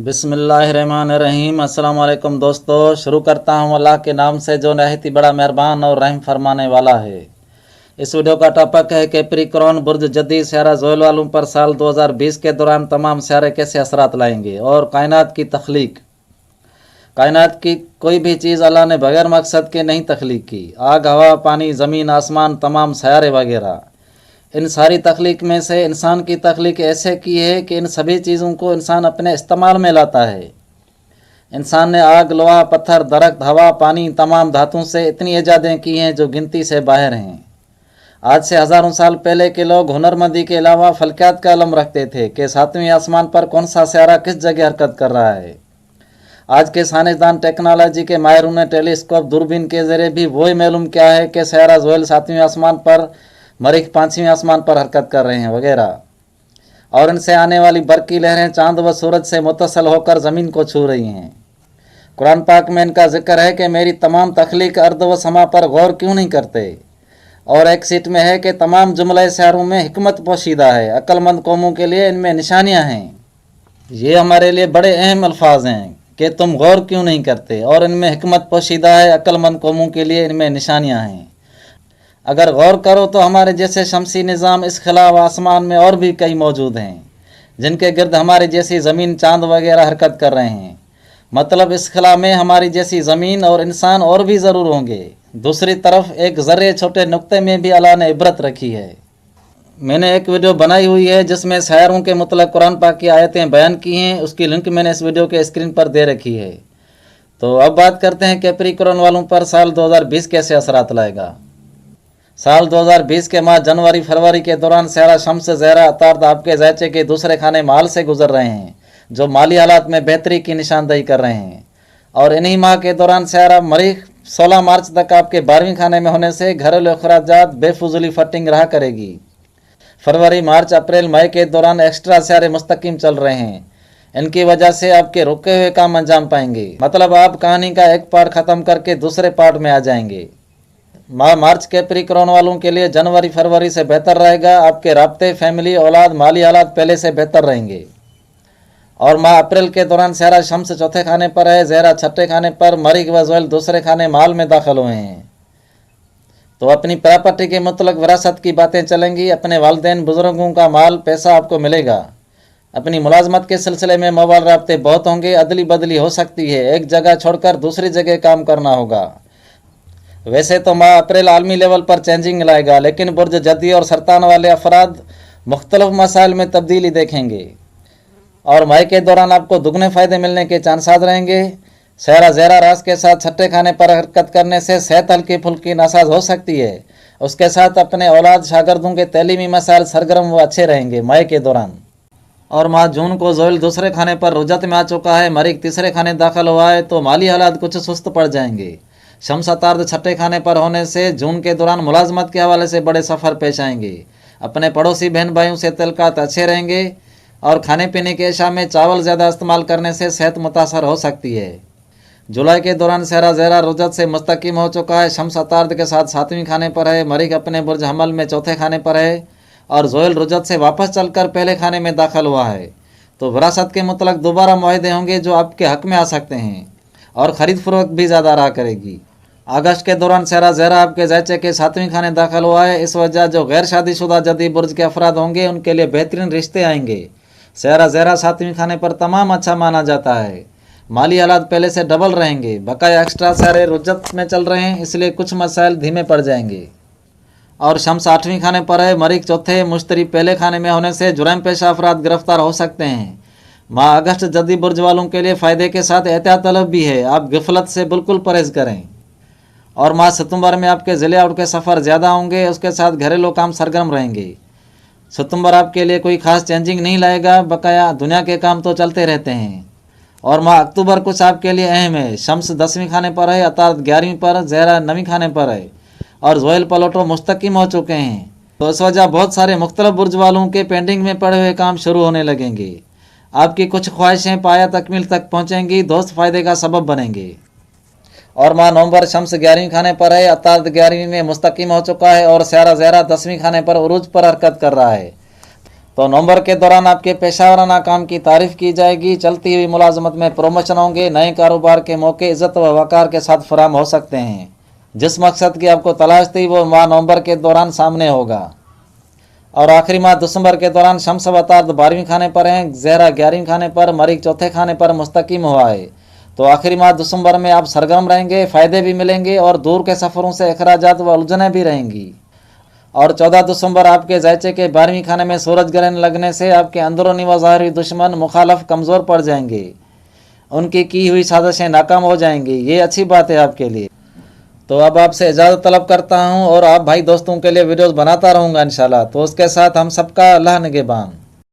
बिस्मिल्लाहिर्रहमानिर्रहीम। अस्सलाम वालेकुम दोस्तों, शुरू करता हूँ अल्लाह के नाम से जो नहायत ही बड़ा मेहरबान और रहम फरमाने वाला है। इस वीडियो का टॉपिक है कैप्रिकॉर्न बुर्ज जदीद सियारा ज़ोइल वालों पर साल 2020 के दौरान तमाम सियारे कैसे असरात लाएंगे और कायनात की तख्लीक। कायनात की कोई भी चीज़ अल्लाह ने बगैर मकसद के नहीं तख्लीक की। आग, हवा, पानी, ज़मीन, आसमान, तमाम सियारे वगैरह, इन सारी तख्लीक में से इंसान की तख्लीक ऐसे की है कि इन सभी चीज़ों को इंसान अपने इस्तेमाल में लाता है। इंसान ने आग, लोहा, पत्थर, दरख्त, हवा, पानी, तमाम धातुओं से इतनी ईजादें की हैं जो गिनती से बाहर हैं। आज से हज़ारों साल पहले के लोग हुनरमंदी के अलावा फल्कियात का इल्म रखते थे कि सातवें आसमान पर कौन सा सियारा किस जगह हरकत कर रहा है। आज के साइंसदान टेक्नोलॉजी के माहिरों ने टेलीस्कोप, दूरबीन के ज़रिए भी वही मालूम किया है कि सियारा ज़ोइल 7वें आसमान पर, मरीख 5वें आसमान पर हरकत कर रहे हैं वगैरह। और इनसे आने वाली बरकी लहरें चांद व सूरज से मुत्तसल होकर ज़मीन को छू रही हैं। कुरान पाक में इनका जिक्र है कि मेरी तमाम तख्लीक अर्द व समा पर गौर क्यों नहीं करते। और एक सीट में है कि तमाम जुमले सियारों में हिकमत पोशीदा है, अक्लमंद कौमों के लिए इनमें निशानियाँ हैं। ये हमारे लिए बड़े अहम अल्फाज हैं कि तुम गौर क्यों नहीं करते, और इनमें हिकमत पोशीदा है, अक्लमंद कौमों के लिए इनमें निशानियाँ हैं। अगर गौर करो तो हमारे जैसे शमसी निज़ाम इस खिलाफ आसमान में और भी कई मौजूद हैं जिनके गिर्द हमारे जैसी ज़मीन, चांद वगैरह हरकत कर रहे हैं। मतलब इस खिला में हमारी जैसी ज़मीन और इंसान और भी ज़रूर होंगे। दूसरी तरफ एक ज़र्रे छोटे नुक्ते में भी अल्लाह ने इबरत रखी है। मैंने एक वीडियो बनाई हुई है जिसमें शायरों के मुतल्लिक़ कुरान पाक की आयतें बयान की हैं। उसकी लिंक मैंने इस वीडियो के स्क्रीन पर दे रखी है। तो अब बात करते हैं कैप्रिकॉर्न वालों पर साल 2020 कैसे असरात लाएगा। साल 2020 के माह जनवरी फरवरी के दौरान सियारा शम्स, ज़हरा, अतार्द आपके ज़ैचे के दूसरे खाने माल से गुजर रहे हैं जो माली हालात में बेहतरी की निशानदही कर रहे हैं। और इन्हीं माह के दौरान सियारा मरीख 16 मार्च तक आपके 12वें खाने में होने से घरेलू अखराजात बेफुजूली फटिंग रहा करेगी। फरवरी, मार्च, अप्रैल, मई के दौरान एक्स्ट्रा सियारे मुस्तकिम चल रहे हैं। इनकी वजह से आपके रुके हुए काम अंजाम पाएंगे। मतलब आप कहानी का एक पार्ट ख़त्म करके दूसरे पार्ट में आ जाएंगे। माह मार्च कैप्रिकॉर्न वालों के लिए जनवरी फरवरी से बेहतर रहेगा। आपके राब्ते, फैमिली, औलाद, माली हालात पहले से बेहतर रहेंगे। और माह अप्रैल के दौरान सियारा शम्स चौथे खाने पर है, ज़हरा छठे खाने पर, मरीख व ज़ोइल दूसरे खाने माल में दाखिल हुए हैं। तो अपनी प्रॉपर्टी के मुतल्लिक़ विरासत की बातें चलेंगी। अपने वालिदैन बुजुर्गों का माल, पैसा आपको मिलेगा। अपनी मुलाजमत के सिलसिले में मोबाइल राब्ते बहुत होंगे। अदली बदली हो सकती है, एक जगह छोड़कर दूसरी जगह काम करना होगा। वैसे तो माह अप्रैल आलमी लेवल पर चेंजिंग लाएगा, लेकिन बुर्ज जदी और सरतान वाले अफराद मुख्तलिफ मसाइल में तब्दीली देखेंगे। और मई के दौरान आपको दुगने फ़ायदे मिलने के चांसाद रहेंगे। सियारा ज़हरा रास के साथ छठे खाने पर हरकत करने से सेहत हल्की फुल्की नासाज हो सकती है। उसके साथ अपने औलाद, शागिर्दों के तैलीमी मसाइल सरगर्म व अच्छे रहेंगे मई के दौरान। और माह जून को ज़ोइल दूसरे खाने पर रुजत में आ चुका है, मरीख तीसरे खाने दाखिल हुआ है, तो माली हालात कुछ सुस्त पड़ जाएंगे। शम्स अतार्द छठे खाने पर होने से जून के दौरान मुलाजमत के हवाले से बड़े सफ़र पेश आएंगे। अपने पड़ोसी बहन भाइयों से तल्कात अच्छे रहेंगे। और खाने पीने के अशा में चावल ज़्यादा इस्तेमाल करने से सेहत मुतासर हो सकती है। जुलाई के दौरान सियारा ज़हरा रुजत से मुस्तकिम हो चुका है। शम्स अतार्द के साथ 7वें खाने पर है, मरीख अपने बुर्ज हमल में चौथे खाने पर है, और ज़ोइल रुजत से वापस चलकर पहले खाने में दाखिल हुआ है। तो विरासत के मुतल्लिक़ दोबारा मुआहदे होंगे जो आपके हक़ में आ सकते हैं, और ख़रीद फरोख्त भी ज़्यादा रहा करेगी। अगस्त के दौरान सियारा ज़हरा आपके ज़ैचे के 7वें खाने दाखिल हुआ है। इस वजह जो गैर शादीशुदा जदी बुर्ज के अफराद होंगे उनके लिए बेहतरीन रिश्ते आएंगे। सियारा ज़हरा 7वें खाने पर तमाम अच्छा माना जाता है। माली हालात पहले से डबल रहेंगे। बकाया एक्स्ट्रा सियारे रुजत में चल रहे हैं, इसलिए कुछ मसाइल धीमे पड़ जाएंगे। और शम्स 8वें खाने पर है, मरीख चौथे, मुश्तरी पहले खाने में होने से जुर्म पेशा अफराद गिरफ्तार हो सकते हैं। माह अगस्त जदी बुर्ज वालों के लिए फ़ायदे के साथ एहतियात तलब भी है। आप गिफलत से बिल्कुल परहेज़ करें। और माह सितंबर में आपके ज़िले आउट के सफ़र ज़्यादा होंगे, उसके साथ घरेलू काम सरगर्म रहेंगे। सितंबर आपके लिए कोई ख़ास चेंजिंग नहीं लाएगा, बकाया दुनिया के काम तो चलते रहते हैं। और माह अक्टूबर कुछ आपके लिए अहम है। शम्स 10वें खाने पर है, अतार्द 11वीं पर, ज़हरा 9वीं खाने पर है, और ज़ोइल पलटो मुस्तकिम हो चुके हैं। तो इस वजह बहुत सारे मुख्तलिफ बुर्ज वालों के पेंडिंग में पड़े हुए काम शुरू होने लगेंगे। आपकी कुछ ख्वाहिशें पाया तकमील तक पहुँचेंगी, दोस्त फ़ायदे का सबब बनेंगे। और माह नवंबर शम्स 11वीं खाने पर है, अतार्द 11वीं में मुस्तकिम हो चुका है, और सियारा ज़हरा 10वीं खाने पर उरूज पर हरकत कर रहा है। तो नवंबर के दौरान आपके पेशावराना काम की तारीफ की जाएगी, चलती हुई मुलाजमत में प्रमोशन होंगे, नए कारोबार के मौके इज्जत व वक़ार के साथ फराहम हो सकते हैं। जिस मकसद की आपको तलाश थी वो माह नवंबर के दौरान सामने होगा। और आखिरी माह दिसंबर के दौरान शम्स अवतार 12वें खाने पर हैं, ज़हरा 11वें खाने पर, मरीख चौथे खाने पर मुस्तकीम हुआ है। तो आखिरी माह दिसंबर में आप सरगर्म रहेंगे, फ़ायदे भी मिलेंगे और दूर के सफ़रों से अखराजात व उलझनें भी रहेंगी। और 14 दिसंबर आपके जायचे के 12वें खाने में सूरज ग्रहण लगने से आपके अंदरूनी व ज़ाहिरी दुश्मन मुखालफ कमज़ोर पड़ जाएंगे, उनकी की हुई साजिशें नाकाम हो जाएंगी। ये अच्छी बात है आपके लिए। तो अब आपसे इजाज़त तलब करता हूँ और आप भाई दोस्तों के लिए वीडियोस बनाता रहूँगा इंशाल्लाह। तो उसके साथ हम सबका अल्लाह निगहबान।